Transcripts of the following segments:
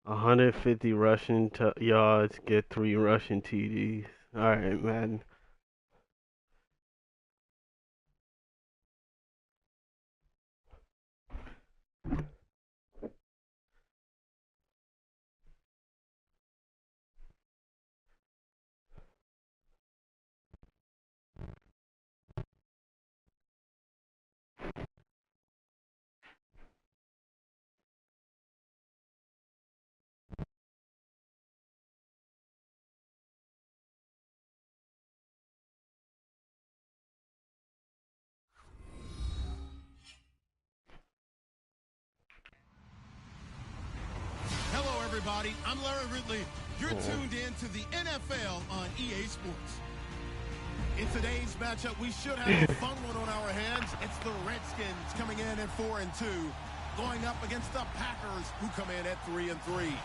150 rushing yards, get 3 rushing TDs. All right, Madden. Hello, everybody. I'm Larry Ridley. You're tuned in to the NFL on EA Sports. In today's matchup, we should have a fun one on our hands. It's the Redskins coming in at 4-2, going up against the Packers, who come in at 3-3.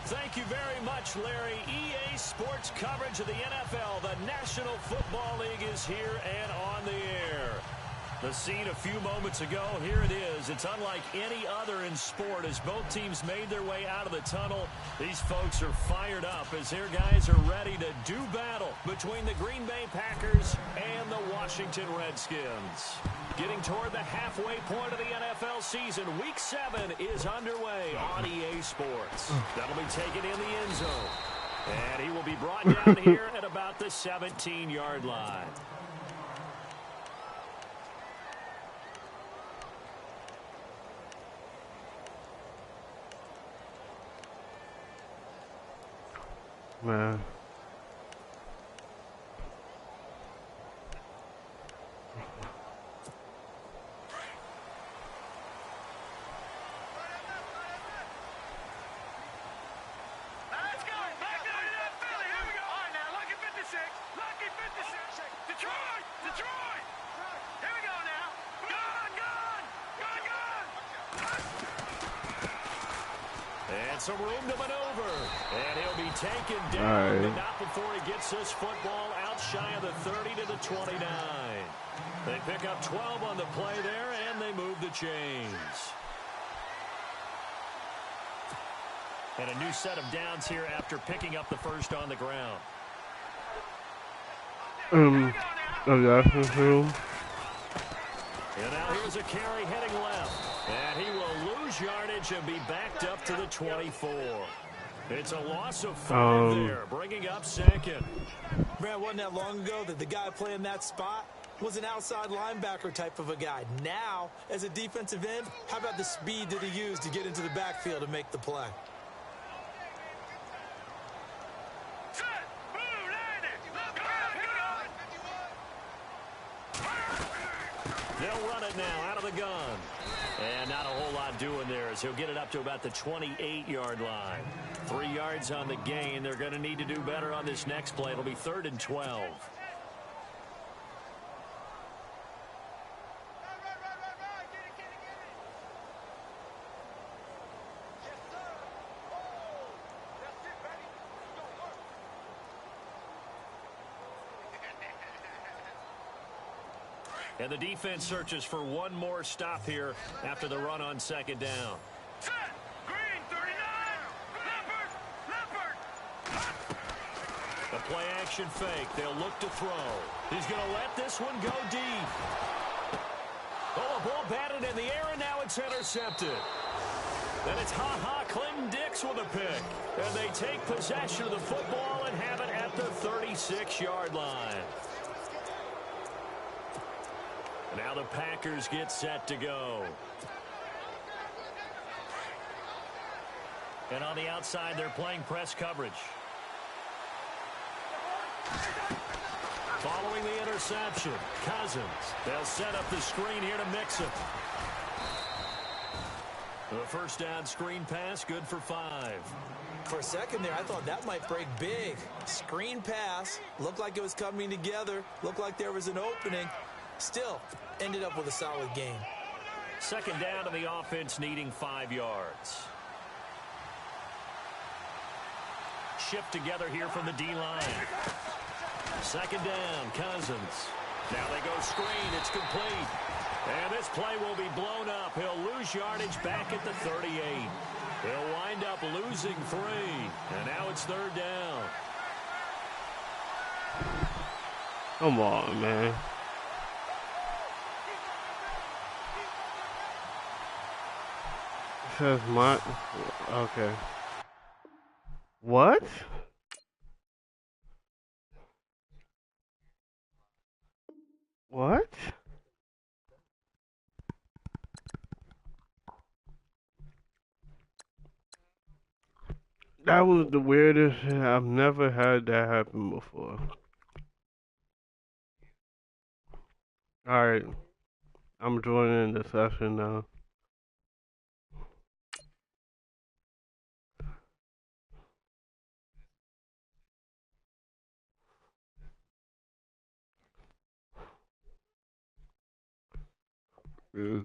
Thank you very much, Larry. EA Sports coverage of the NFL. The National Football League is here and on the air. The scene a few moments ago, here it is. It's unlike any other in sport as both teams made their way out of the tunnel. These folks are fired up as their guys are ready to do battle between the Green Bay Packers and the Washington Redskins. Getting toward the halfway point of the NFL season, Week 7 is underway on EA Sports. That'll be taken in the end zone. And he will be brought down here at about the 17-yard line. Man. Some room to maneuver, and he'll be taken down, but not before he gets this football out shy of the 30 to the 29. They pick up 12 on the play there, and they move the chains. And a new set of downs here after picking up the first on the ground. And now here's a carry heading left. And he will lose yardage and be backed up to the 24. It's a loss of 5 there, bringing up second. Brad, wasn't that long ago that the guy playing that spot was an outside linebacker type of a guy. Now, as a defensive end, how about the speed that he used to get into the backfield and make the play? They'll run it now out of the gun. And not a whole lot doing there as he'll get it up to about the 28-yard line. 3 yards on the gain. They're going to need to do better on this next play. It'll be 3rd and 12. And the defense searches for one more stop here after the run on second down. Set. Green, 39. Leopard. The play action fake. They'll look to throw. He's going to let this one go deep. Oh, a ball batted in the air, and now it's intercepted. And it's Clinton Dix with a pick. And they take possession of the football and have it at the 36-yard line. Now the Packers get set to go. And on the outside, they're playing press coverage. Following the interception, Cousins. They'll set up the screen here to mix it. The first down screen pass, good for 5. For a second there, I thought that might break big. Screen pass, looked like it was coming together, looked like there was an opening. Still, ended up with a solid game. Second down to the offense needing 5 yards. Shift together here from the D-line. Second down, Cousins. Now they go screen. It's complete. And this play will be blown up. He'll lose yardage back at the 38. He'll wind up losing 3. And now it's 3rd down. Come on, man. It says my. Okay. What? What? That was the weirdest shit. I've never had that happen before. Alright, I'm joining the session now. Yeah.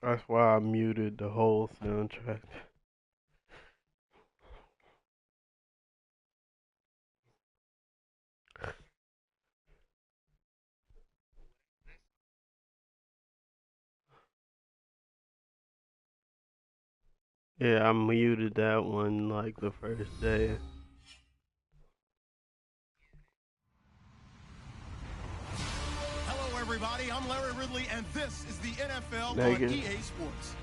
That's why I muted the whole soundtrack. Yeah, I muted that one like the first day. Hello, everybody. I'm Larry Ridley, and this is the NFL Negative. on EA Sports.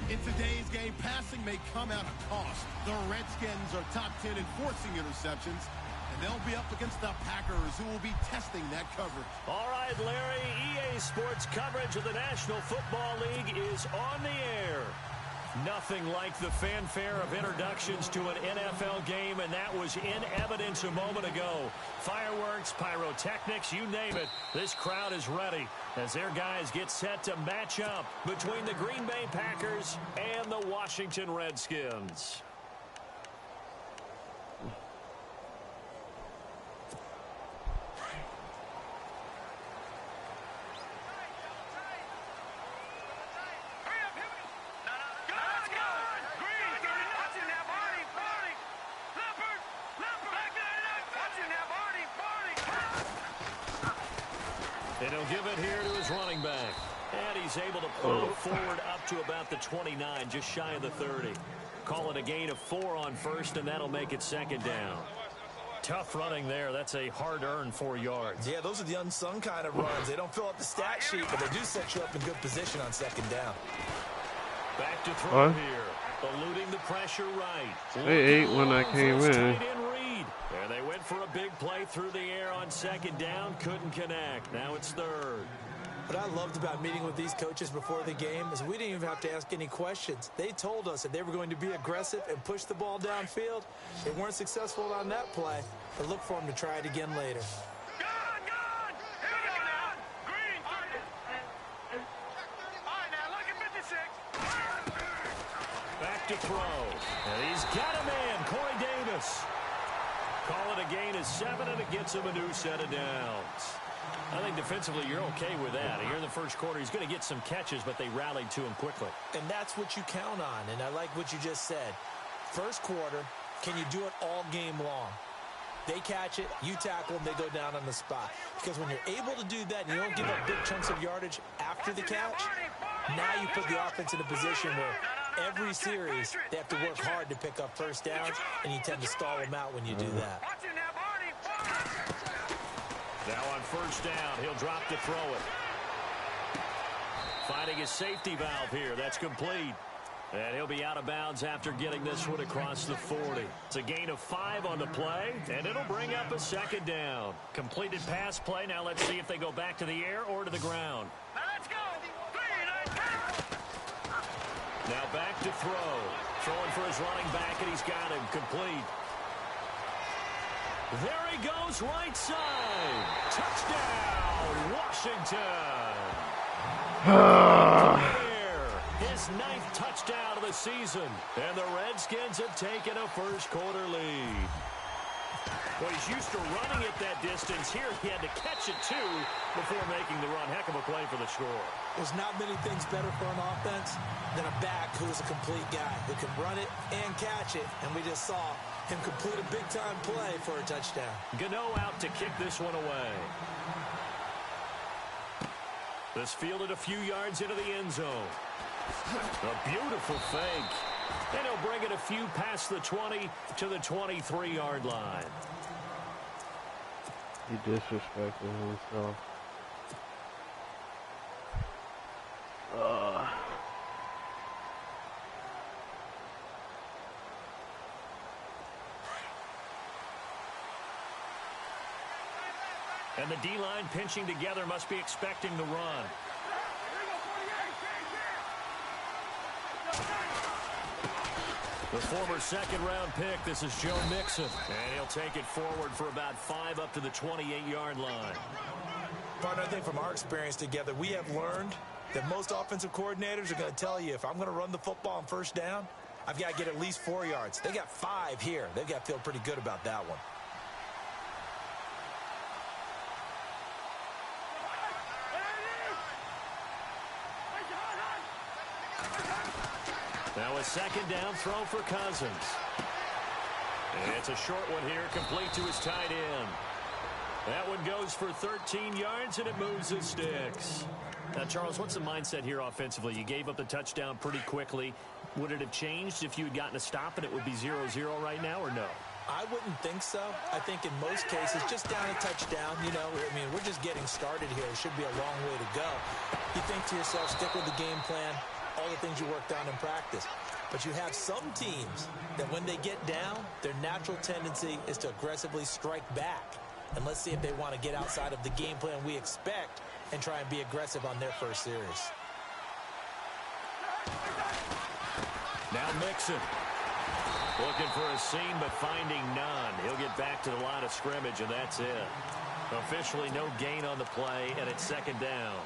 In today's game, passing may come at a cost. The Redskins are top 10 in forcing interceptions, and they'll be up against the Packers, who will be testing that coverage. All right, Larry, EA Sports coverage of the National Football League is on the air. Nothing like the fanfare of introductions to an NFL game, and that was in evidence a moment ago. Fireworks, pyrotechnics, you name it. This crowd is ready as their guys get set to match up between the Green Bay Packers and the Washington Redskins. And he'll give it here to his running back. And he's able to pull it forward up to about the 29, just shy of the 30. Call it a gain of 4 on first, and that'll make it 2nd down. Tough running there. That's a hard-earned 4 yards. Yeah, those are the unsung kind of runs. They don't fill up the stat sheet, but they do set you up in good position on 2nd down. Back to throw here. Eluding the pressure right. They ate when I came in. And they went for a big play through the air on 2nd down. Couldn't connect. Now it's 3rd. What I loved about meeting with these coaches before the game is we didn't even have to ask any questions. They told us that they were going to be aggressive and push the ball downfield. They weren't successful on that play, but look for them to try it again later. Back to throw. And he's got a man, Corey Davis. Call it a gain of 7, and it gets him a new set of downs. I think defensively you're okay with that. Here in the first quarter, he's going to get some catches, but they rallied to him quickly. And that's what you count on, and I like what you just said. First quarter, can you do it all game long? They catch it, you tackle them, they go down on the spot. Because when you're able to do that and you don't give up big chunks of yardage after the catch, now you put the offense in a position where every series they have to work hard to pick up first downs, and you tend to stall them out when you do that. Now on 1st down, he'll drop to throw it. Finding his safety valve here. That's complete. And he'll be out of bounds after getting this one across the 40. It's a gain of 5 on the play, and it'll bring up a 2nd down. Completed pass play. Now let's see if they go back to the air or to the ground. Let's go. Now back to throw. Throwing for his running back, and he's got him complete. There he goes, right side. Touchdown, Washington. His 9th touchdown of the season. And the Redskins have taken a first-quarter lead. Well, he's used to running it that distance. Here he had to catch it, too, before making the run. Heck of a play for the score. There's not many things better for an offense than a back who's a complete guy who can run it and catch it. And we just saw him complete a big-time play for a touchdown. Gano out to kick this one away. This fielded a few yards into the end zone. A beautiful fake. And he'll bring it a few past the 20 to the 23-yard line. He disrespected himself. And the D-line pinching together must be expecting the run. The former second-round pick, this is Joe Mixon. And he'll take it forward for about 5 up to the 28-yard line. Partner, I think from our experience together, we have learned that most offensive coordinators are going to tell you, if I'm going to run the football on first down, I've got to get at least 4 yards. They got 5 here. They've got to feel pretty good about that one. Now a second down throw for Cousins. And it's a short one here, complete to his tight end. That one goes for 13 yards, and it moves the sticks. Now, Charles, what's the mindset here offensively? You gave up the touchdown pretty quickly. Would it have changed if you had gotten a stop and it would be 0-0 right now, or no? I wouldn't think so. I think in most cases, just down a touchdown, you know, I mean, we're just getting started here. It should be a long way to go. You think to yourself, stick with the game plan, all the things you worked on in practice. But you have some teams that when they get down, their natural tendency is to aggressively strike back. And let's see if they want to get outside of the game plan we expect and try and be aggressive on their first series. Now Mixon. Looking for a seam, but finding none. He'll get back to the line of scrimmage, and that's it. Officially no gain on the play, and it's second down.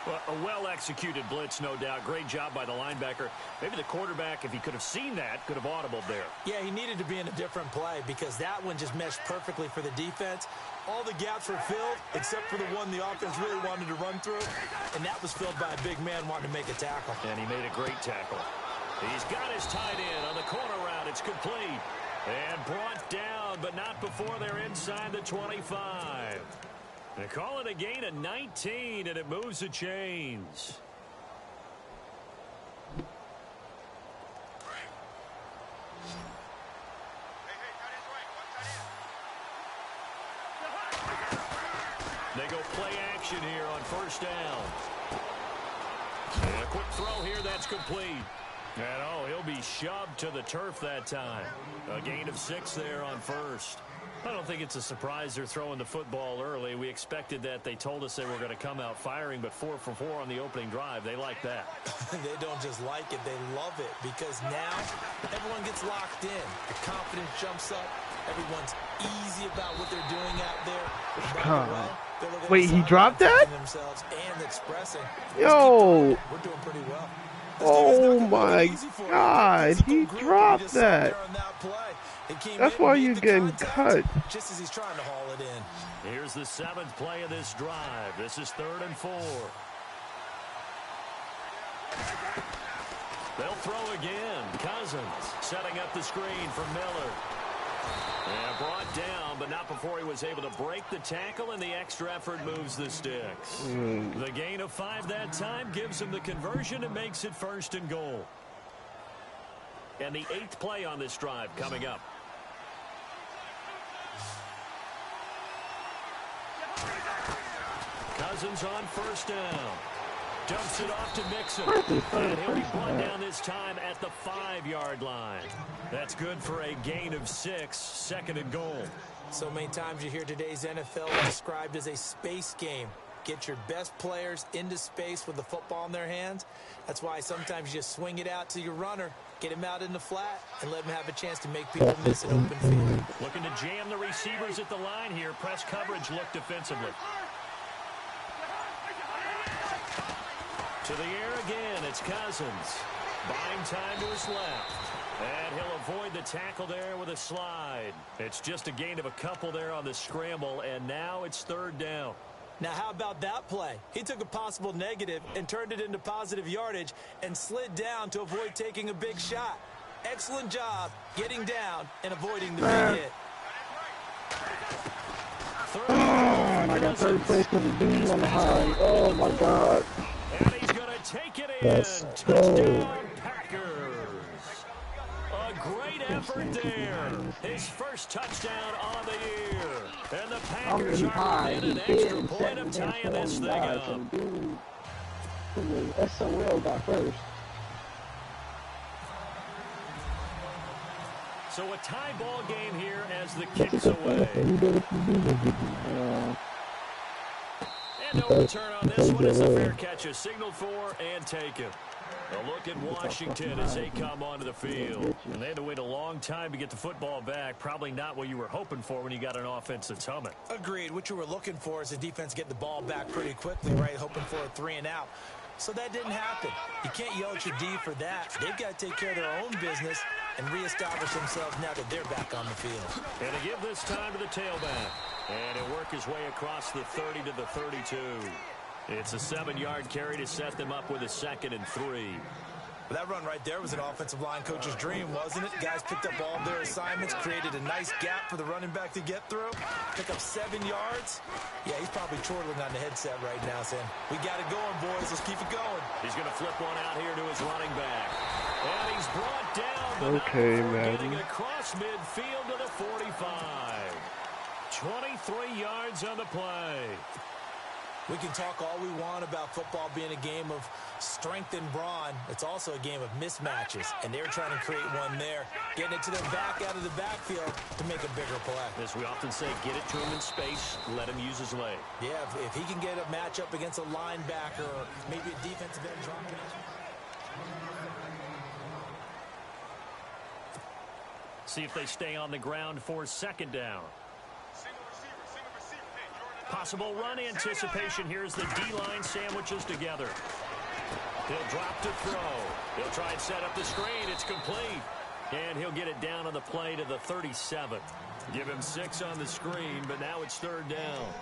Well, a well-executed blitz, no doubt. Great job by the linebacker. Maybe the quarterback, if he could have seen that, could have audibled there. Yeah, he needed to be in a different play because that one just meshed perfectly for the defense. All the gaps were filled except for the one the offense really wanted to run through, and that was filled by a big man wanting to make a tackle. And he made a great tackle. He's got his tight end on the corner route. It's complete. And brought down, but not before they're inside the 25. They call it a gain of 19, and it moves the chains. They go play action here on first down. And a quick throw here, that's complete. And oh, he'll be shoved to the turf that time. A gain of 6 there on first. I don't think it's a surprise they're throwing the football early. We expected that. They told us they were going to come out firing, but 4 for 4 on the opening drive. They like that. They don't just like it, they love it, because now everyone gets locked in. The confidence jumps up. Everyone's easy about what they're doing out there. Wait, he dropped that? Themselves and expressing. Yo! We're doing pretty well. Oh my God, he dropped that. That's why you're getting cut. Just as he's trying to haul it in. Here's the 7th play of this drive. This is 3rd and 4. They'll throw again. Cousins setting up the screen for Miller. And brought down, but not before he was able to break the tackle, and the extra effort moves the sticks. The gain of 5 that time gives him the conversion and makes it 1st and goal. And the 8th play on this drive coming up. Cousins on first down. Dumps it off to Mixon. And he'll be brought down this time at the 5-yard line. That's good for a gain of 6, 2nd and goal. So many times you hear today's NFL described as a space game. Get your best players into space with the football in their hands. That's why sometimes you just swing it out to your runner, get him out in the flat, and let him have a chance to make people miss an open field. Looking to jam the receivers at the line here. Press coverage look defensively. To the air again, it's Cousins. Buying time to his left. And he'll avoid the tackle there with a slide. It's just a gain of a couple there on the scramble, and now it's third down. Now, how about that play? He took a possible negative and turned it into positive yardage and slid down to avoid taking a big shot. Excellent job getting down and avoiding the big hit. Oh, I got third place because the dude on the high. Oh, my God. And he's going to take it in. Touchdown, Packers. A great effort there. His first touchdown on the year. And the Packers are within an extra point of tying this thing up. SOL got first. So a tie ball game here as the kick's away. And no return on this one as a fair catch is signaled for and taken. A look at Washington as they come onto the field. And they had to wait a long time to get the football back. Probably not what you were hoping for when you got an offense that's humming. Agreed. What you were looking for is the defense get the ball back pretty quickly, right? Hoping for a 3 and out. So that didn't happen. You can't yell at your D for that. They've got to take care of their own business and reestablish themselves now that they're back on the field. And to give this time to the tailback. And he'll work his way across the 30 to the 32. It's a 7-yard carry to set them up with a 2nd and 3. That run right there was an offensive line coach's dream, wasn't it? Guys picked up all their assignments, created a nice gap for the running back to get through. Pick up 7 yards. Yeah, he's probably chortling on the headset right now, saying, we got it going, boys. Let's keep it going. He's going to flip one out here to his running back. And he's brought down, but okay, getting across midfield to the 45. 23 yards on the play. We can talk all we want about football being a game of strength and brawn. It's also a game of mismatches, and they're trying to create one there, getting it to their back out of the backfield to make a bigger play. As we often say, get it to him in space, let him use his leg. Yeah, if he can get a matchup against a linebacker or maybe a defensive end dropping it. See if they stay on the ground for 2nd down. Possible run anticipation here as the D-line sandwiches together. He'll drop to throw. He'll try and set up the screen. It's complete. And he'll get it down on the play to the 37. Give him 6 on the screen, but now it's 3rd down.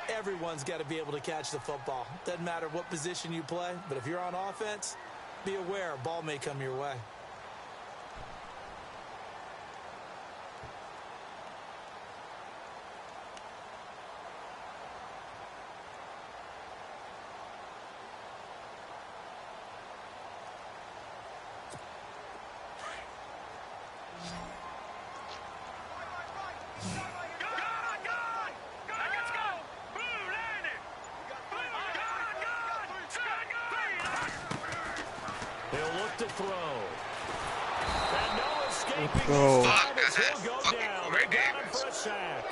Everyone's got to be able to catch the football. Doesn't matter what position you play, but if you're on offense, be aware a ball may come your way. He'll look to throw. And no escaping go. He'll go down. They got him for a sack.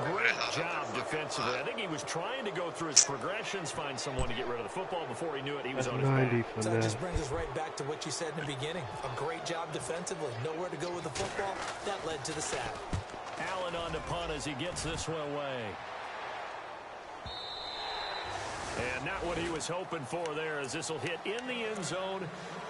Great job defensively. I think he was trying to go through his progressions, find someone to get rid of the football. Before he knew it, he was on his back. So that just brings us right back to what you said in the beginning. A great job defensively. Nowhere to go with the football. That led to the sack. Allen on the punt as he gets this one away. And not what he was hoping for there, as this will hit in the end zone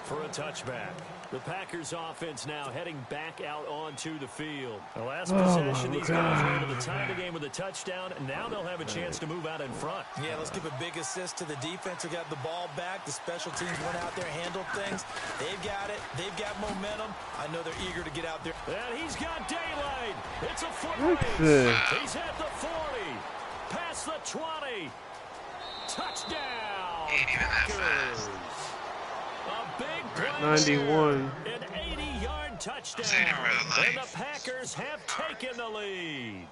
for a touchback. The Packers offense now heading back out onto the field. The last possession, these guys were able to tie the game with a touchdown, and now they'll have a chance to move out in front. Yeah, let's give a big assist to the defense who got the ball back. The special teams went out there, handled things. They've got it. They've got momentum. I know they're eager to get out there. And he's got daylight. It's a foot race. He's at the 40. Past the 20. Touchdown. Ain't even that fast. A big play. 91. An 80-yard touchdown. And the Packers have taken the lead.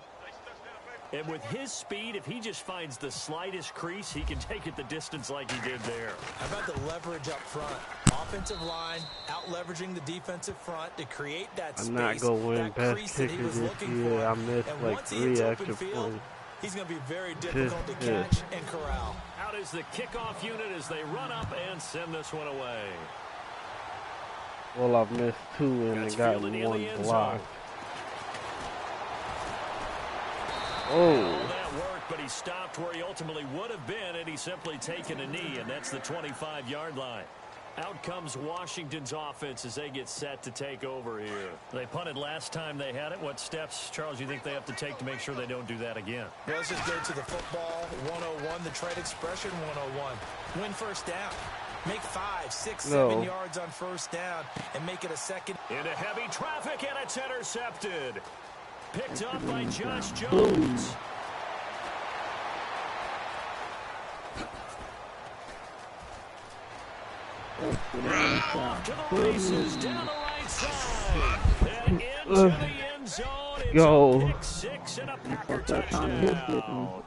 And with his speed, if he just finds the slightest crease, he can take it the distance like he did there. How about the leverage up front? Offensive line out leveraging the defensive front to create that space. I'm not going to win best kicker this year. I missed like 3 extra points. He's going to be very difficult to catch and corral. Out is the kickoff unit as they run up and send this one away. Well, I've missed 2 and they got 1 block. Oh, that worked, but he stopped where he ultimately would have been, and he's simply taken a knee, and that's the 25-yard line. Out comes Washington's offense as they get set to take over here. They punted last time they had it. What steps, Charles, you think they have to take to make sure they don't do that again? Well, let's just go to the football 101, the trade expression 101. Win first down. Make 5, 6, 7 yards on first down and make it a second. Into heavy traffic, and it's intercepted. Picked up by Josh Jones. To the races, down the right side. And into the end zone. It's a pick six and a Packer touchdown.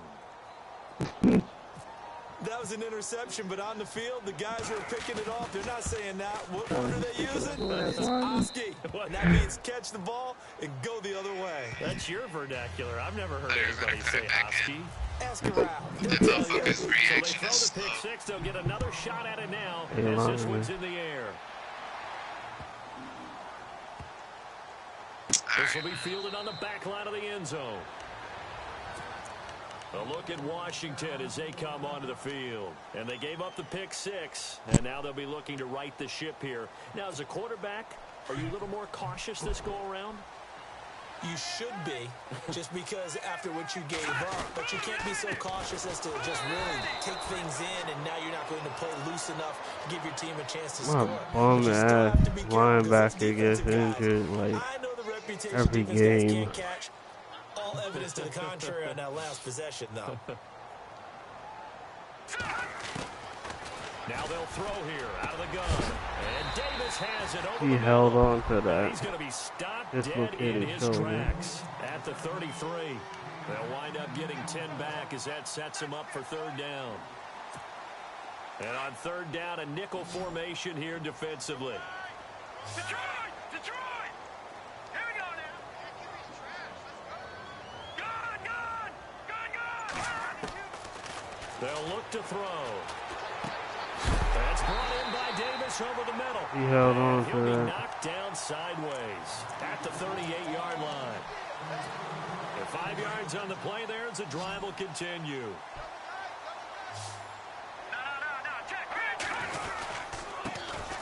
That was an interception, but on the field, the guys who are picking it off, they're not saying that. What word are they using? It's Oski. And that means catch the ball and go the other way. That's your vernacular. I've never heard anybody say Oski. Ask around. That's all focus free So they agent throw is the pick slow. six. They'll get another shot at it now as this one's in the air. This will be fielded on the back line of the end zone. A look at Washington as they come onto the field. And they gave up the pick six, and now they'll be looking to right the ship here. Now, as a quarterback, are you a little more cautious this go-around? You should be, just because after what you gave up. But you can't be so cautious as to just really take things in, and now you're not going to play loose enough to give your team a chance to score. Bum ass linebacker gets injured like every game. Can't catch. All evidence to the contrary on that last possession, though. Now they'll throw here out of the gun. And Davis has it over He held on to that. He's going to be stopped dead in his tracks at the 33. They'll wind up getting 10 back as that sets him up for third down. And on third down, a nickel formation here defensively. Detroit! Detroit! Here we go now. Gun! They'll look to throw. That's brought in by Davis over the middle. He held on to He'll be that. knocked down sideways at the 38-yard line. And 5 yards on the play there as the drive will continue. No. Check.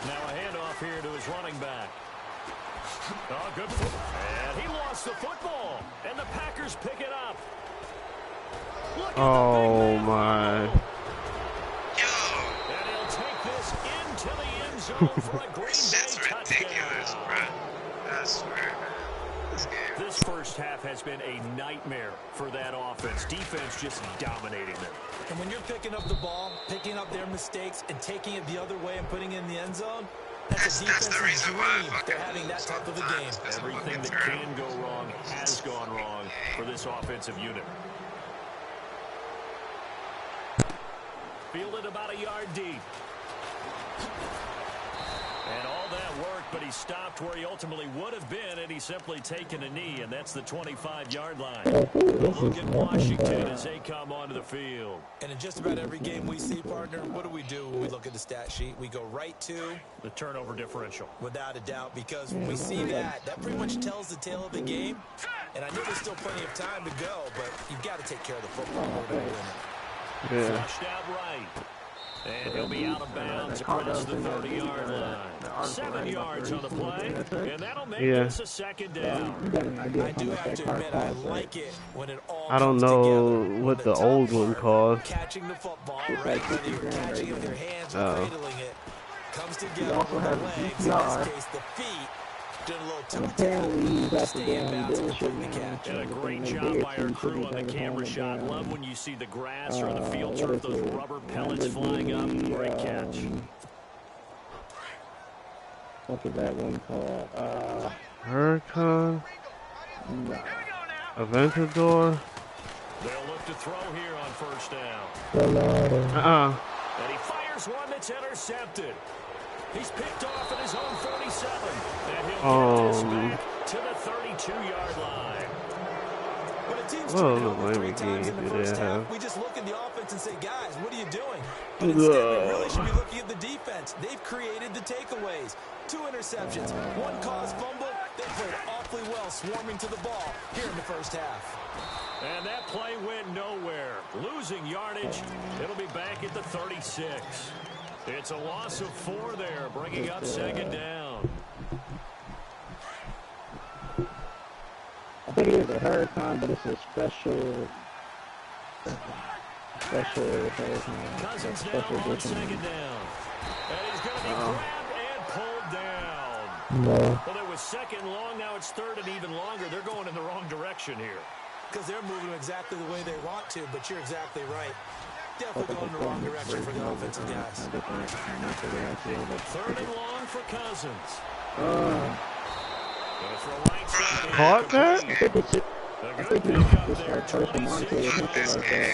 Now a handoff here to his running back. Oh, good. And he lost the football. And the Packers pick it up. Look at the big man. My. And he'll take this into the end zone for a Green That's Bay ridiculous, touchdown. bro. I swear. This game. This first half has been a nightmare for that offense. Defense just dominating them. And when you're picking up the ball, picking up their mistakes, and taking it the other way and putting it in the end zone, that's a That's the defensive reason why dream. I They're fucking having that lose type of a sometimes, game. 'cause I'm Everything fucking that can terrible. go wrong has gone wrong for this offensive unit. Fielded about a yard deep. And all that work, but he stopped where he ultimately would have been had he simply taken a knee, and that's the 25-yard line. Look at Washington as they come onto the field. And in just about every game we see, partner, what do we do when we look at the stat sheet? We go right to The turnover differential. without a doubt, because when we see that, that pretty much tells the tale of the game. And I know there's still plenty of time to go, but you've got to take care of the football in order to win it. Yeah. Flushed out right. And he'll be out of bounds across the 30-yard line. 7 yards on the play, and that'll make this a second down. I do have to admit, I like it when it all I don't comes know together. what When the top old one part, calls. catching the football, right? Whether you're catching it with your hands or cradling it, comes together with the legs, in this case, the feet. Doing a little toe tap to stay in bounds and complete the catch. And a great job by our crew on the camera shot. Love when you see the grass or the field turf, those rubber pellets flying up. Great catch. What's that one called? Hurricane. Here we go now. Aventador. They'll look to throw here on first down. And he fires one that's intercepted. He's picked off at his own 47. And he'll get this back to the 32-yard line. When a team's Well, turning the over Miami 3 times in the game, first they half, have. we just look at the offense and say, guys, what are you doing? But instead, we really should be looking at the defense. They've created the takeaways. 2 interceptions, 1 caused fumble. They played awfully well swarming to the ball here in the first half. And that play went nowhere. Losing yardage. It'll be back at the 36. It's a loss of 4 there, bringing up second down. I think it is a hurricane, but it's a special hurricane. Cousins now Special on edition. second down. And he's going to be grabbed and pulled down. No. Well, it was second long. Now it's third and even longer. They're going in the wrong direction here. Because they're moving exactly the way they want to, but you're exactly right. Definitely going in the wrong direction for the offensive guys. Third and long for Cousins. Gonna throw right side. Caught that? A good pick up there, 26 This yards. game.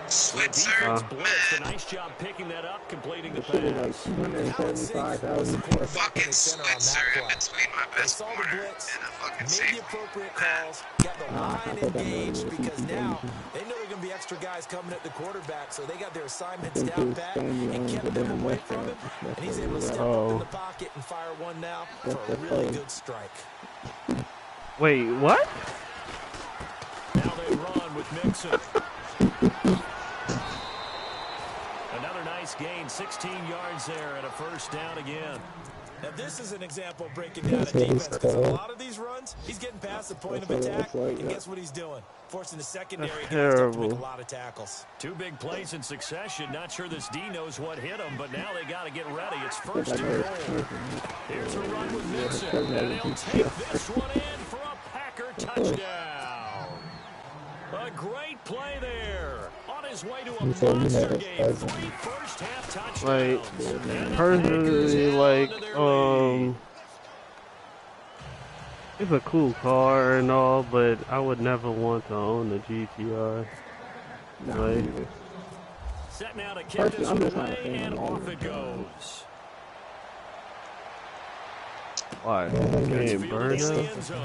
Switzer, Blitz, a nice job picking that up, completing the Like pass. 275,000 points. fucking Switzer in between my They best saw the corner blitz, and a fucking made the safety. appropriate calls, got the line engaged because now they know there are going to be extra guys coming at the quarterback, so they got their assignments down pat and kept them away from him, and he's able to step up in the pocket and fire one now for a really good strike. Wait, what? Now they run with Mixon. Another nice gain, 16 yards there and a first down again. Now this is an example of breaking down a defense, because a lot of these runs, he's getting past the point of attack, and guess what he's doing? Forcing the secondary guys to have to make a lot of tackles. 2 big plays in succession. Not sure this D knows what hit him, but now they got to get ready. It's first and goal. Here's a run with Mixon, and he'll take this one in for a Packer touchdown. A great play there. On his way to a monster game. 3 first-half touchdowns. Like, personally, like, it's a cool car and all, but I would never want to own a GTR. Like, Set now to kick this one away, and off it goes. why? Gets Game fielded burn in the up? end zone.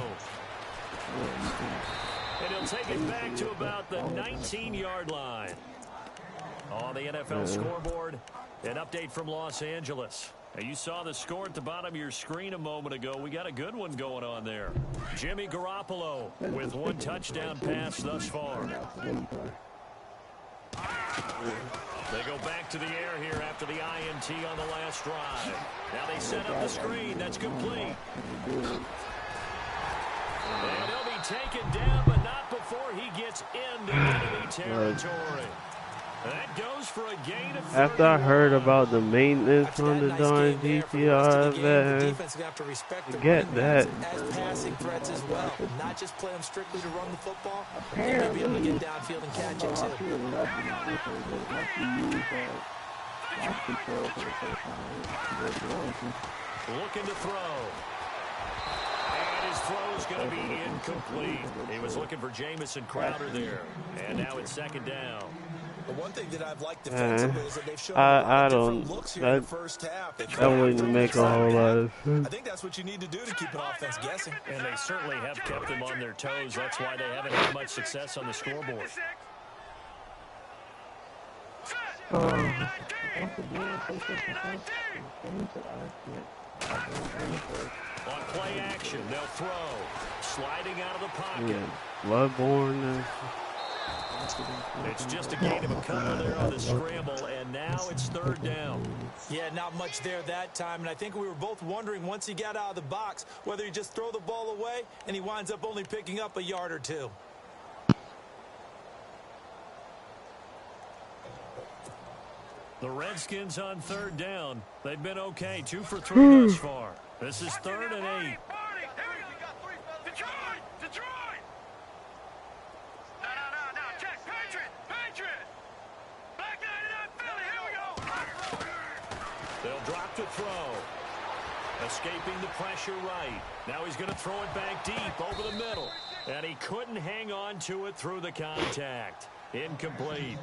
And he'll take it back to about the 19-yard line. On the NFL scoreboard, an update from Los Angeles. Now, you saw the score at the bottom of your screen a moment ago. We got a good one going on there. Jimmy Garoppolo with 1 touchdown pass thus far. They go back to the air here after the INT on the last drive. Now they set up the screen. That's complete. And he'll be taken down, but not before he gets into enemy territory. That goes for a gain of 31. After I heard about the maintenance on the darn GTR, man, forget that. As passing threats as well, not just play them strictly to run the football. They may be able to get downfield and catch it too. Looking to throw. And his throw is going to be incomplete. He was looking for Jamison Crowder there. And now it's second down. The one thing that I've liked defensively is that they've shown I different don't. looks here in the first half. That wouldn't make a whole lot of sense. I think that's what you need to do to keep an offense guessing. And they certainly have kept them on their toes. That's why they haven't had much success on the scoreboard. On play action, they'll throw. Sliding out of the pocket. Bloodborne. It's just a gain of a couple there on the scramble, and now it's third down. Yeah, not much there that time, and I think we were both wondering once he got out of the box whether he just throw the ball away, and he winds up only picking up a yard or 2. The Redskins on third down. They've been okay, 2 for 3 thus far. This is 3rd and 8. Detroit! No, check. Patriot! Back 99 Philly, here we go! They'll drop to throw. Escaping the pressure right. Now he's going to throw it back deep over the middle. And he couldn't hang on to it through the contact. Incomplete.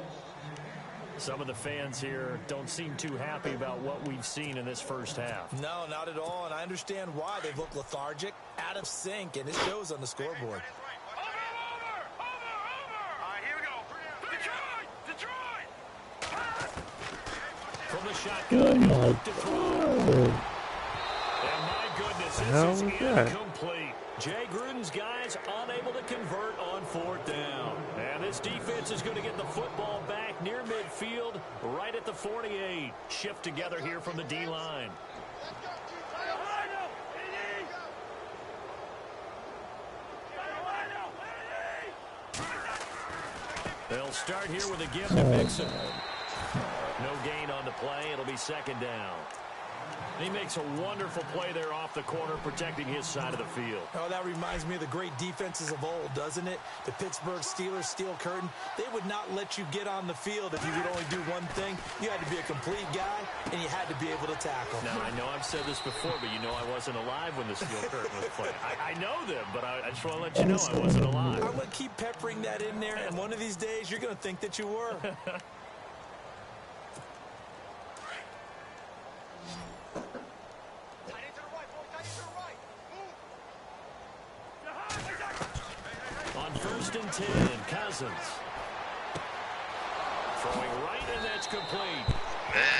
Some of the fans here don't seem too happy about what we've seen in this first half. No, not at all, and I understand why. They look lethargic, out of sync, and it shows on the scoreboard. Over! All right, here we go. Detroit! From the shotgun, to throw. And my goodness, this is incomplete. Jay Gruden's guys unable to convert on 4th down. And this defense is going to get the football back near midfield, right at the 48. Shift together here from the D-line. They'll start here with a give to Mixon. No gain on the play. It'll be 2nd down. He makes a wonderful play there off the corner, protecting his side of the field. Oh, that reminds me of the great defenses of old, doesn't it? The Pittsburgh Steelers, steel curtain. They would not let you get on the field if you could only do one thing. You had to be a complete guy, and you had to be able to tackle. Now, I know I've said this before, but you know I wasn't alive when the steel curtain was played. I know them, but I just want to let you know I wasn't alive. I'm going to keep peppering that in there, and one of these days you're going to think that you were. On 1st and 10, Cousins. Throwing right, and that's complete.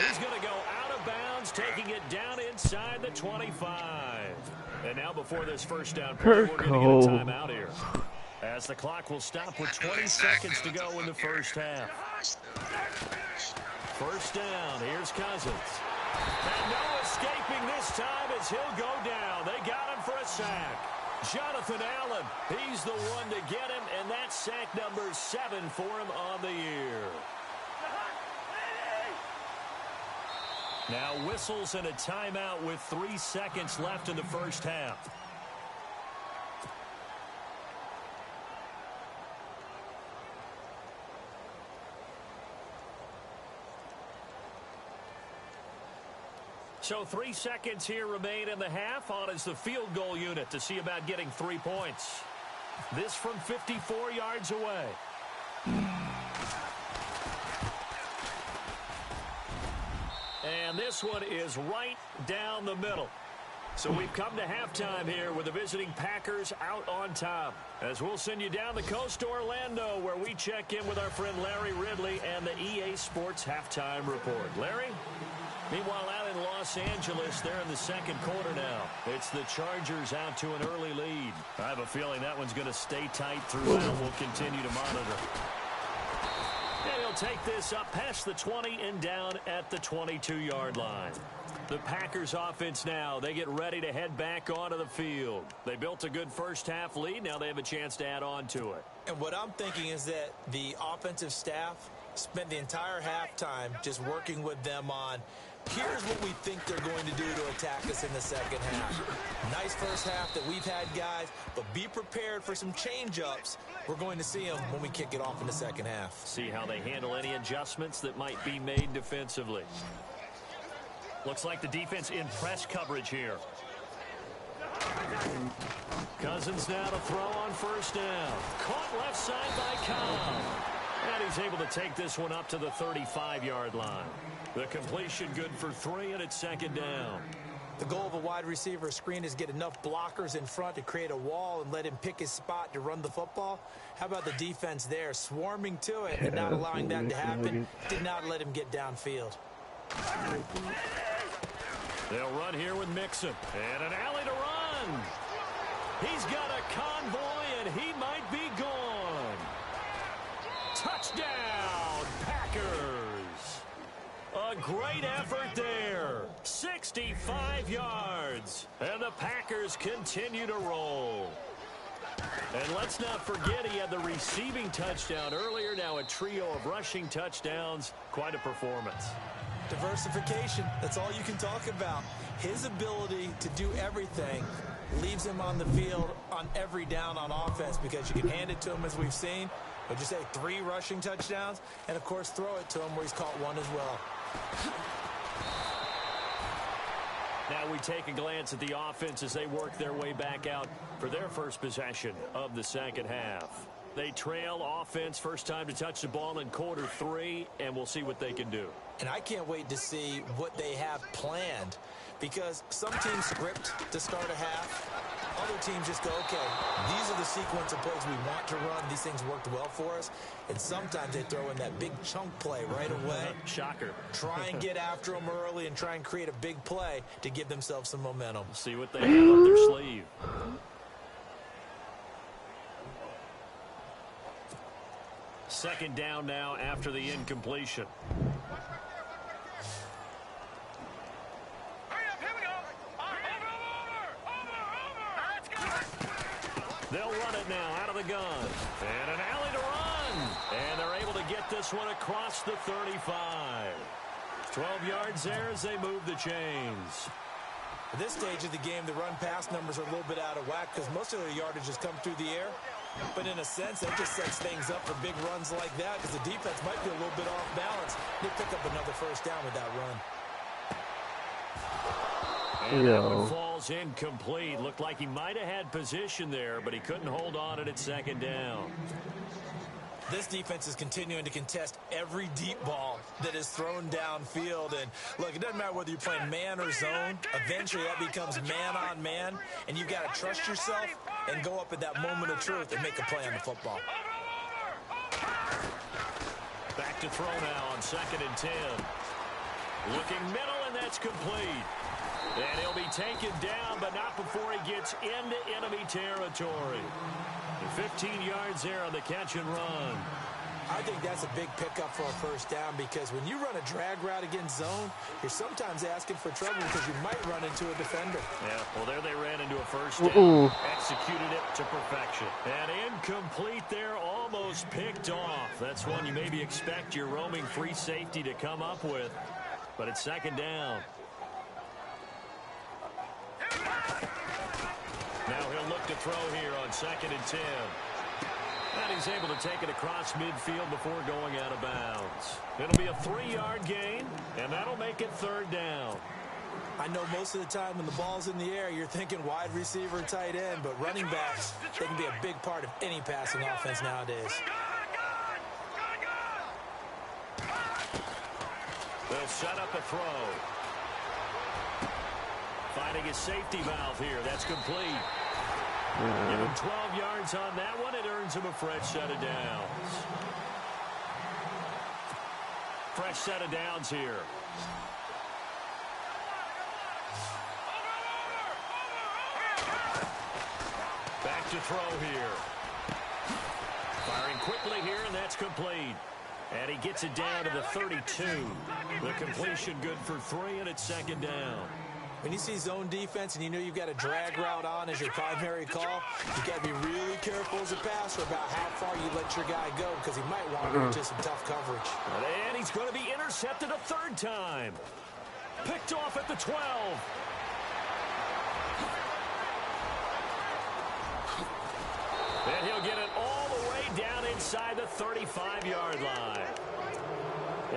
He's going to go out of bounds, taking it down inside the 25. And now before this 1st down play, we're going to get a timeout here, as the clock will stop with 20 seconds to go in the 1st half. 1st down, here's Cousins. And no escaping this time as he'll go down. They got him for a sack. Jonathan Allen, he's the one to get him, and that's sack number 7 for him on the year. Now whistles and a timeout with 3 seconds left in the 1st half. So 3 seconds here remain in the half. On is the field goal unit to see about getting 3 points. This from 54 yards away. And this one is right down the middle. So we've come to halftime here with the visiting Packers out on top. As we'll send you down the coast to Orlando, where we check in with our friend Larry Ridley and the EA Sports Halftime Report. Larry? Meanwhile, out in Los Angeles, they're in the 2nd quarter now. It's the Chargers out to an early lead. I have a feeling that one's going to stay tight throughout. We'll continue to monitor. And he'll take this up past the 20 and down at the 22-yard line. The Packers offense now, they get ready to head back onto the field. They built a good 1st half lead. Now they have a chance to add on to it. And what I'm thinking is that the offensive staff spent the entire halftime just working with them on, here's what we think they're going to do to attack us in the 2nd half. Nice 1st half that we've had, guys, but be prepared for some change-ups. We're going to see them when we kick it off in the 2nd half. See how they handle any adjustments that might be made defensively. Looks like the defense in press coverage here. Cousins now to throw on 1st down. Caught left side by Cobb. And he's able to take this one up to the 35-yard line. The completion good for 3, and it's 2nd down. The goal of a wide receiver screen is get enough blockers in front to create a wall and let him pick his spot to run the football. How about the defense there, swarming to it and not allowing that to happen? Did not let him get downfield. They'll run here with Mixon. And an alley to run. He's got a convoy, and he might be gone. Touchdown, Packers. A great effort there. 65 yards. And the Packers continue to roll. And let's not forget he had the receiving touchdown earlier. Now a trio of rushing touchdowns. Quite a performance. Diversification, that's all you can talk about. His ability to do everything leaves him on the field on every down on offense, because you can hand it to him, as we've seen. Would you say 3 rushing touchdowns? And, of course, throw it to him where he's caught 1 as well. Now we take a glance at the offense as they work their way back out for their first possession of the 2nd half. They trail offense, first time to touch the ball in quarter 3, and we'll see what they can do. And I can't wait to see what they have planned, because some teams script to start a half. Other teams just go, okay, these are the sequence of plays we want to run. These things worked well for us. And sometimes they throw in that big chunk play right away. Shocker. Try and get after them early and try and create a big play to give themselves some momentum. See what they have up their sleeve. second down now after the incompletion. Hurry up, here we go. Over. Let's go. They'll run it now out of the gun. And an alley to run. And they're able to get this one across the 35. 12 yards there as they move the chains. At this stage of the game, the run-pass numbers are a little bit out of whack because most of their yardage has come through the air. But in a sense, that just sets things up for big runs like that because the defense might be a little bit off balance. They pick up another first down with that run. And that one falls incomplete. Looked like he might have had position there, but he couldn't hold on it at second down. This defense is continuing to contest every deep ball that is thrown downfield. And look, it doesn't matter whether you're playing man or zone. Eventually, that becomes man on man. And you've got to trust yourself and go up at that moment of truth and make a play on the football. Back to throw now on 2nd and 10. Looking middle, and that's complete. And he'll be taken down, but not before he gets into enemy territory. 15 yards there on the catch and run. I think that's a big pickup for a first down because when you run a drag route against zone, you're sometimes asking for trouble because you might run into a defender. Yeah, well, there they ran into a first down. Executed it to perfection. And incomplete there, almost picked off. That's one you maybe expect your roaming free safety to come up with. But it's second down. Now he'll look to throw here on 2nd and 10. And he's able to take it across midfield before going out of bounds. It'll be a 3-yard gain, and that'll make it third down. I know most of the time when the ball's in the air, you're thinking wide receiver, tight end, but running backs, they can be a big part of any passing offense nowadays. They'll set up a throw. Finding his safety valve here. That's complete. Give him 12 yards on that one. It earns him a fresh set of downs. Fresh set of downs here. Back to throw here. Firing quickly here, and that's complete. And he gets it down to the 32. The completion good for 3, and it's second down. When you see zone defense and you know you've got a drag route on as your primary call, you've got to be really careful as a passer about how far you let your guy go because he might wander into some tough coverage. And he's going to be intercepted a third time. Picked off at the 12. And he'll get it all the way down inside the 35-yard line.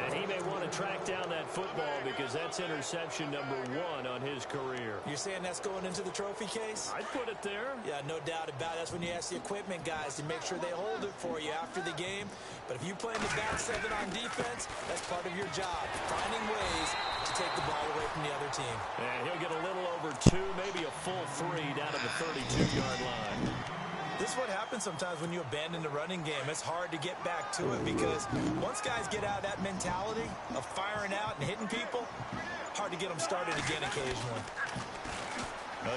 And he may want to track down that football because that's interception number 1 on his career. You're saying that's going into the trophy case? I'd put it there. Yeah, no doubt about it. That's when you ask the equipment guys to make sure they hold it for you after the game. But if you play in the back 7 on defense, that's part of your job, finding ways to take the ball away from the other team. And he'll get a little over 2, maybe a full 3 down to the 32-yard line. This is what happens sometimes when you abandon the running game. It's hard to get back to it because once guys get out of that mentality of firing out and hitting people, hard to get them started again occasionally.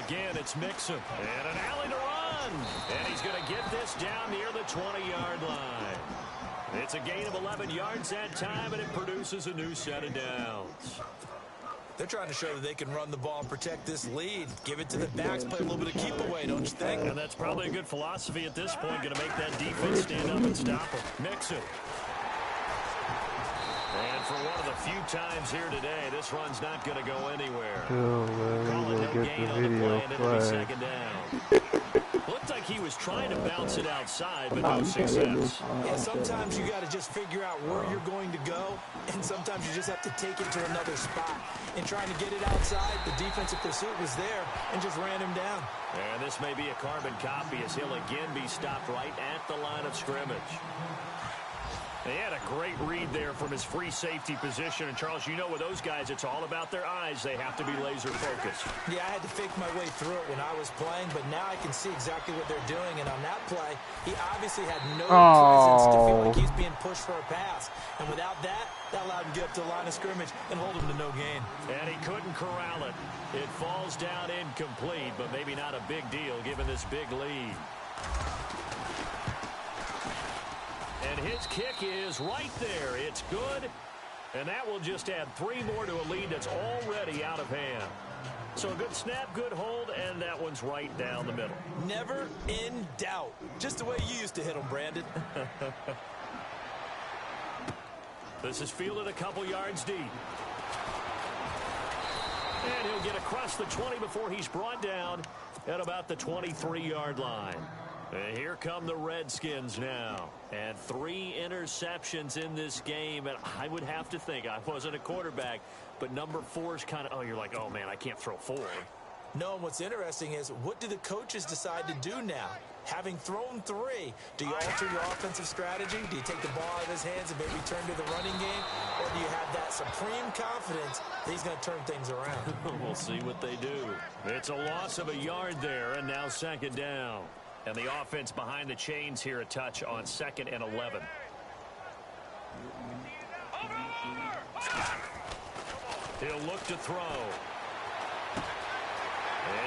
Again, it's Mixon. And an alley to run. And he's going to get this down near the 20-yard line. It's a gain of 11 yards that time, and it produces a new set of downs. They're trying to show that they can run the ball and protect this lead. Give it to the backs, play a little bit of keep away, don't you think? And that's probably a good philosophy at this point, going to make that defense stand up and stop him. Mixon. And for one of the few times here today, this run's not going to go anywhere. Oh, man, Call it no gain on the play, and it'll be second down. Looked like he was trying to bounce it outside, but no success. Yeah, sometimes you got to just figure out where you're going to go, and sometimes you just have to take it to another spot. In trying to get it outside, the defensive pursuit was there and just ran him down. And this may be a carbon copy as he'll again be stopped right at the line of scrimmage. They had a great read there from his free safety position. And, Charles, you know with those guys, it's all about their eyes. They have to be laser focused. Yeah, I had to fake my way through it when I was playing, but now I can see exactly what they're doing. And on that play, he obviously had no presence to feel like he's being pushed for a pass. And without that, that allowed him to get up to the line of scrimmage and hold him to no gain. And he couldn't corral it. It falls down incomplete, but maybe not a big deal given this big lead. And his kick is right there. It's good. And that will just add 3 more to a lead that's already out of hand. So a good snap, good hold, and that one's right down the middle. Never in doubt. Just the way you used to hit them, Brandon. This is fielded a couple yards deep. And he'll get across the 20 before he's brought down at about the 23-yard line. And here come the Redskins now. And 3 interceptions in this game. And I would have to think, I wasn't a quarterback, but number 4 is kind of, oh, you're like, oh, man, I can't throw 4. No, and what's interesting is, what do the coaches decide to do now? Having thrown 3, do you alter your offensive strategy? Do you take the ball out of his hands and maybe turn to the running game? Or do you have that supreme confidence that he's going to turn things around? We'll see what they do. It's a loss of a yard there, and now 2nd down. And the offense behind the chains here a touch on 2nd and 11. He'll look to throw.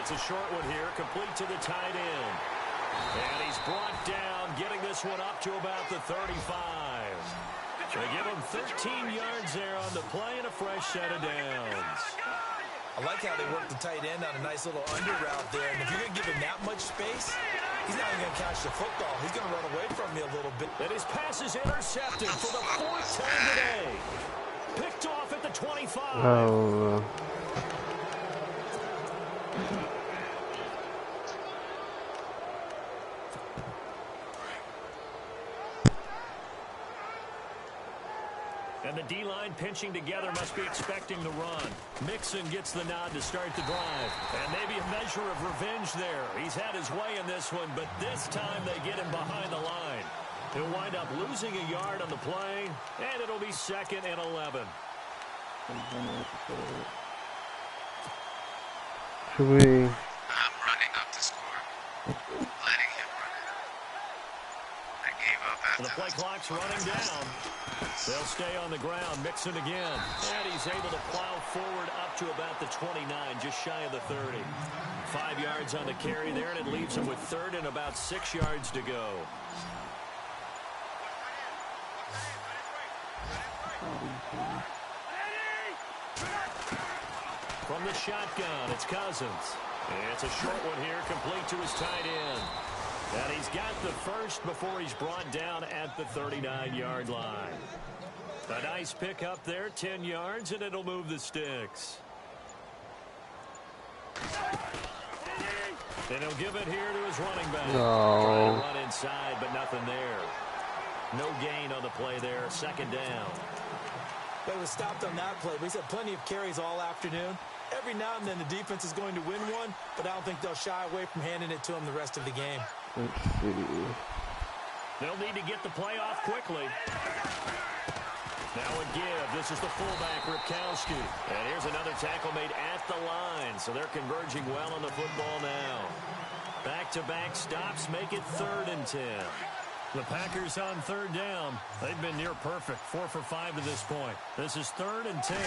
It's a short one here, complete to the tight end. And he's brought down, getting this one up to about the 35. They give him 13 yards there on the play and a fresh set of downs. I like how they work the tight end on a nice little under route there. And if you're going to give him that much space, he's not even going to catch the football. He's going to run away from you a little bit. And his pass is intercepted for the 4th time today. Picked off at the 25. Oh. And the D-line pinching together must be expecting the run. Mixon gets the nod to start the drive. And maybe a measure of revenge there. He's had his way in this one, but this time they get him behind the line. He'll wind up losing a yard on the play, and it'll be 2nd and 11. Should we? I'm running up the score. Letting him run it up. I gave up after The play clock's running down. They'll stay on the ground. Mixon again. And he's able to plow forward up to about the 29, just shy of the 30. 5 yards on the carry there, and it leaves him with 3rd and about 6 yards to go. From the shotgun, it's Cousins. It's a short one here, complete to his tight end. And he's got the first before he's brought down at the 39-yard line. A nice pick up there, 10 yards, and it'll move the sticks. And he'll give it here to his running back. Trying to run inside, but nothing there. No gain on the play there, 2nd down. They was stopped on that play. He's had plenty of carries all afternoon. Every now and then the defense is going to win one, but I don't think they'll shy away from handing it to him the rest of the game. Let's see. They'll need to get the play off quickly. Now a give. This is the fullback, Ripkowski. And here's another tackle made at the line, so they're converging well on the football now. Back-to-back stops make it 3rd and 10. The Packers on 3rd down. They've been near perfect, 4 for 5 to this point. This is 3rd and 10.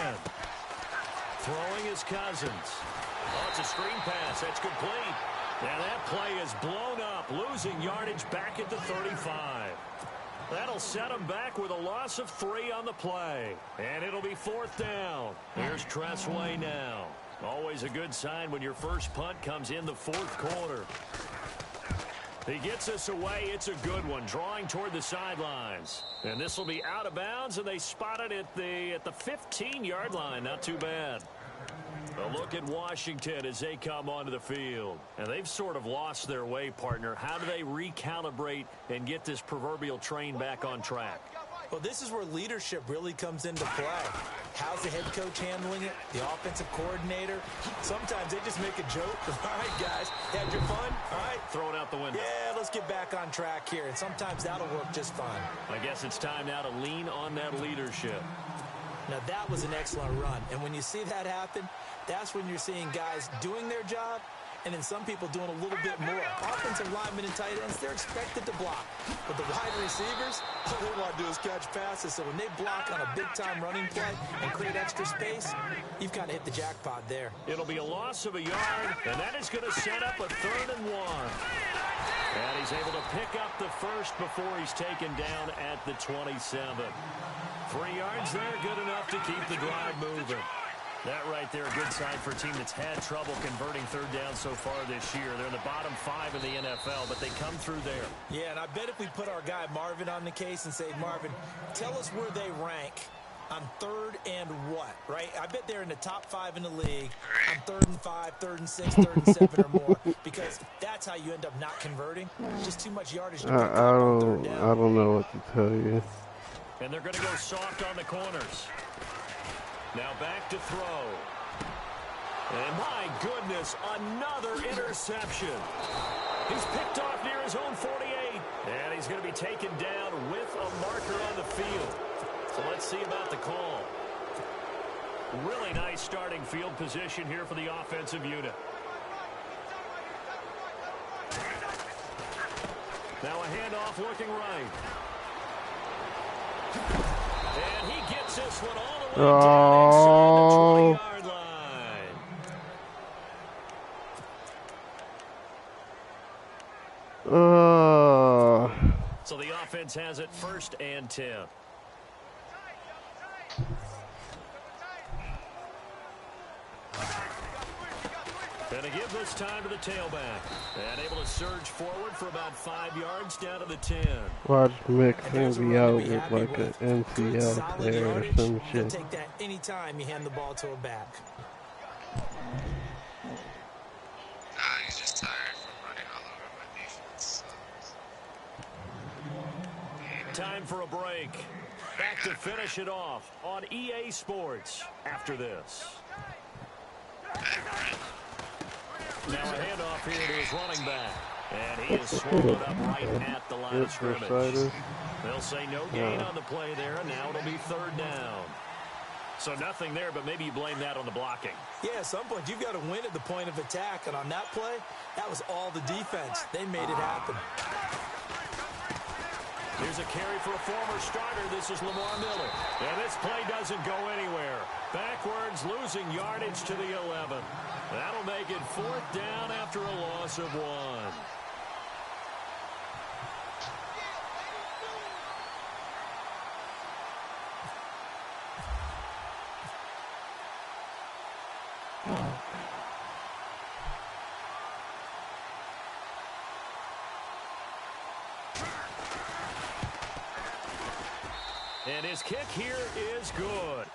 Throwing is Cousins. Oh, it's a screen pass. That's complete. Now that play is blown up, losing yardage back at the 35. That'll set him back with a loss of 3 on the play. And it'll be 4th down. Here's Tressway now. Always a good sign when your first punt comes in the 4th quarter. He gets us away. It's a good one, drawing toward the sidelines. And this will be out of bounds, and they spot it at the 15-yard line. Not too bad. A look at Washington as they come onto the field. And they've sort of lost their way, partner. How do they recalibrate and get this proverbial train back on track? Well, this is where leadership really comes into play. How's the head coach handling it? The offensive coordinator? Sometimes they just make a joke. All right, guys, had your fun? All right. Throw it out the window. Yeah, let's get back on track here. And sometimes that'll work just fine. I guess it's time now to lean on that leadership. Now, that was an excellent run. And when you see that happen, that's when you're seeing guys doing their job and then some people doing a little bit more. Offensive linemen and tight ends, they're expected to block. But the wide receivers, all they want to do is catch passes. So when they block on a big-time running play and create extra space, you've kind of hit the jackpot there. It'll be a loss of a yard, and that is going to set up a 3rd and 1. And he's able to pick up the first before he's taken down at the 27. 3 yards there, good enough to keep the drive moving. That right there, a good sign for a team that's had trouble converting third down so far this year. They're in the bottom 5 in the NFL, but they come through there. Yeah, and I bet if we put our guy Marvin on the case and say, Marvin, tell us where they rank on 3rd and what, right? I bet they're in the top 5 in the league on 3rd and 5, 3rd and 6, 3rd and 7 or more, because that's how you end up not converting. Just too much yardage to pick up on 3rd down. I don't know what to tell you. And they're going to go soft on the corners. Now back to throw. And my goodness, another interception. He's picked off near his own 48. And he's going to be taken down with a marker on the field. So let's see about the call. Really nice starting field position here for the offensive unit. Now a handoff looking right. And he gets this one all the way down inside the 20-yard line. So the offense has it 1st and 10. Going to give this time to the tailback. And able to surge forward for about 5 yards down to the 10. Watch Mick be out with like an MCL player or some shit. Take that anytime you hand the ball to a back. He's just tired from running all over my defense. Time for a break. Back to finish it off on EA Sports after this. Now a handoff here to his running back. And he is swallowed up right at the line of scrimmage. They'll say no gain on the play there, and now it'll be 3rd down. So nothing there, but maybe you blame that on the blocking. Yeah, at some point you've got to win at the point of attack, and on that play, that was all the defense. They made it happen. Here's a carry for a former starter. This is Lamar Miller. And this play doesn't go anywhere. Backwards, losing yardage to the 11. That'll make it 4th down after a loss of 1. And his kick here is good.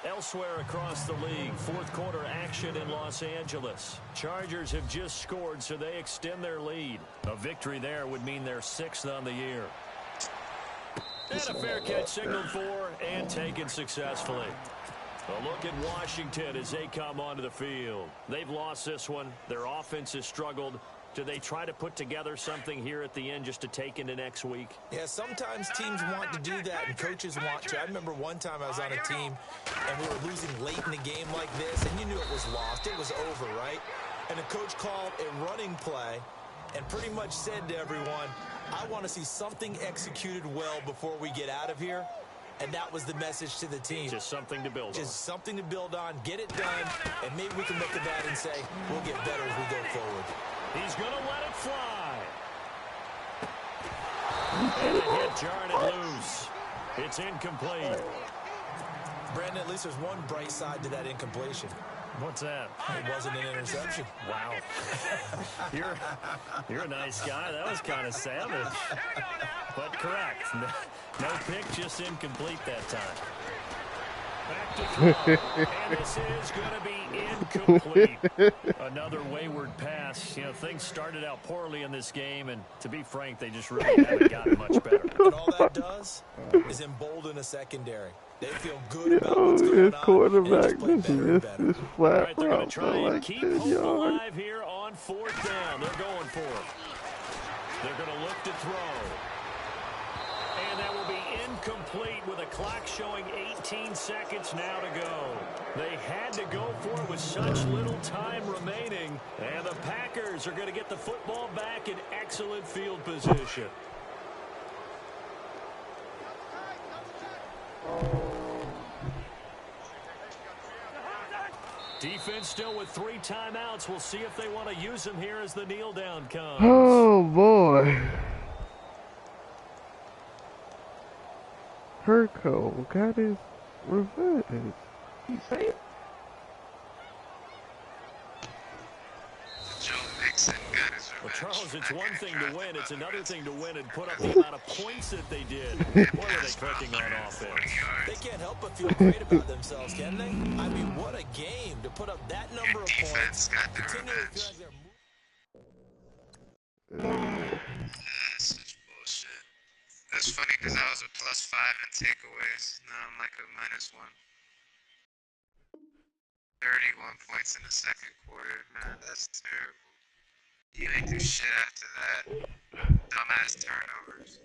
Elsewhere across the league, 4th quarter action in Los Angeles. Chargers have just scored, so they extend their lead. A victory there would mean they're 6th on the year. And a fair catch signaled for and taken successfully. A look at Washington as they come onto the field. They've lost this one. Their offense has struggled. Do they try to put together something here at the end just to take into next week? Yeah, sometimes teams want to do that and coaches want to. I remember one time I was on a team and we were losing late in the game like this, and you knew it was lost. It was over, right? And the coach called a running play and pretty much said to everyone, I want to see something executed well before we get out of here. And that was the message to the team. Just something to build on. Just something to build on, get it done, and maybe we can look at that and say, we'll get better as we go forward. He's going to let it fly. And a hit jarred it loose. It's incomplete. Brandon, at least there's one bright side to that incompletion. What's that? It wasn't an interception. Wow. You're a nice guy. That was kind of savage. But correct. No pick, just incomplete that time. Back to throw. And this is going to be incomplete. Another wayward pass. You know, things started out poorly in this game, and to be frank, they just really haven't gotten much better. And all that does is embolden a secondary. They feel good about what's going His on. quarterback just better missed his All flat right, they're going to route try for and like keep 10 hope yards. alive here on 4th down. They're going for it. They're going to look to throw. And that will be incomplete with a clock showing 18 seconds now to go. They had to go for it with such little time remaining. And the Packers are going to get the football back in excellent field position. Defense still with 3 timeouts. We'll see if they want to use them here as the kneel down comes. Oh boy. Herco got his revenge. You say it? Joe Mixon got his Well, revenge. Charles, it's one thing to win. It's another thing to win and put up the Redskins. amount of points that they did. Boy, were they cooking on offense. They can't help but feel great about themselves, can they? I mean, what a game to put up that number of points. Defense got their Continue to feel revenge. like they're That's such bullshit. That's funny because I was a +5 in takeaways. Now I'm like a -1. 31 points in the second quarter. Man, that's terrible. You ain't do shit after that. Dumbass turnovers.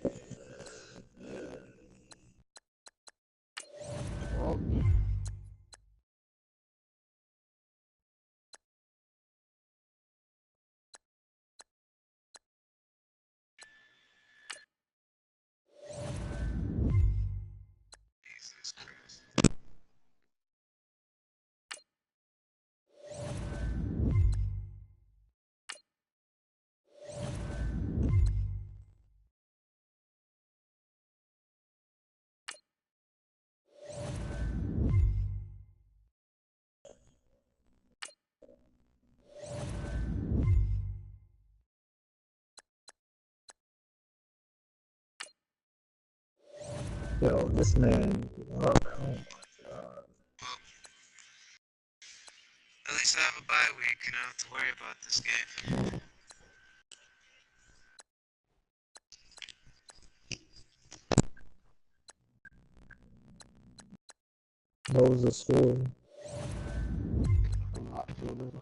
Jesus Christ. Yo, this man. Oh my god. Well, at least I have a bye week and I don't have to worry about this game. What was the score? I'm not feeling it.